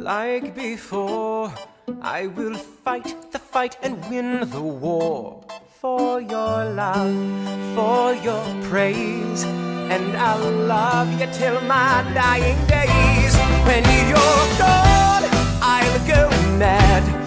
like before. I will fight the fight and win the war for your love, for your praise, and I'll love you till my dying days. When you're gone, I'll go mad.